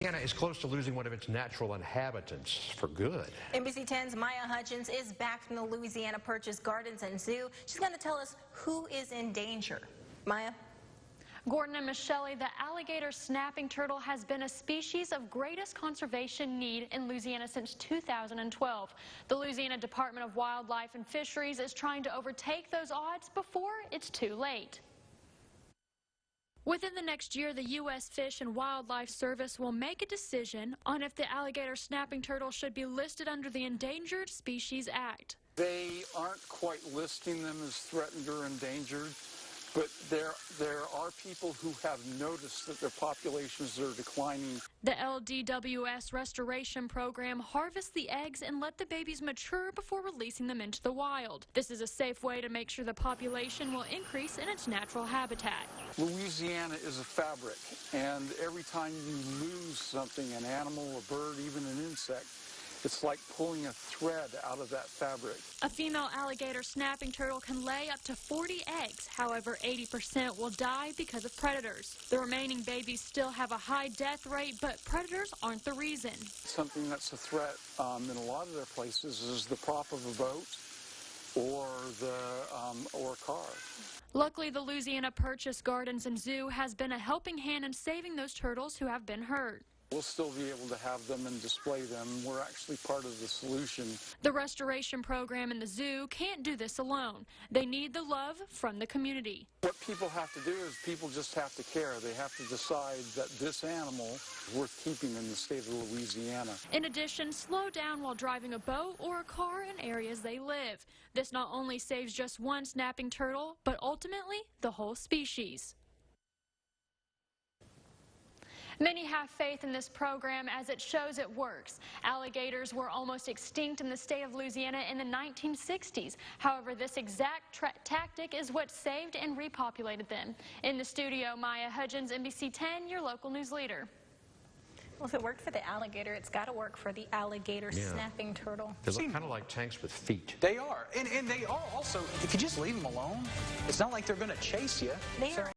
Louisiana is close to losing one of its natural inhabitants for good. NBC 10's Maya Hudgens is back from the Louisiana Purchase Gardens and Zoo. She's going to tell us who is in danger. Maya? Gordon and Michelle, the alligator snapping turtle has been a species of greatest conservation need in Louisiana since 2012. The Louisiana Department of Wildlife and Fisheries is trying to overtake those odds before it's too late. Within the next year, the U.S. Fish and Wildlife Service will make a decision on if the alligator snapping turtle should be listed under the Endangered Species Act. They aren't quite listing them as threatened or endangered, but there are people who have noticed that their populations are declining. The LDWS restoration program harvests the eggs and let the babies mature before releasing them into the wild. This is a safe way to make sure the population will increase in its natural habitat. Louisiana is a fabric, and every time you lose something, an animal, a bird, even an insect, it's like pulling a thread out of that fabric. A female alligator snapping turtle can lay up to 40 eggs. However, 80% will die because of predators. The remaining babies still have a high death rate, but predators aren't the reason. Something that's a threat in a lot of their places is the prop of a boat or a car. Luckily, the Louisiana Purchase Gardens and Zoo has been a helping hand in saving those turtles who have been hurt. We'll still be able to have them and display them. We're actually part of the solution. The restoration program in the zoo can't do this alone. They need the love from the community. What people have to do is people just have to care. They have to decide that this animal is worth keeping in the state of Louisiana. In addition, slow down while driving a boat or a car in areas they live. This not only saves just one snapping turtle, but ultimately the whole species. Many have faith in this program as it shows it works. Alligators were almost extinct in the state of Louisiana in the 1960s. However, this exact tactic is what saved and repopulated them. In the studio, Maya Hudgens, NBC 10, your local news leader. Well, if it worked for the alligator, it's got to work for the alligator snapping turtle. They look kind of like tanks with feet. They are. And they are also, if you just leave them alone, it's not like they're going to chase you. They are.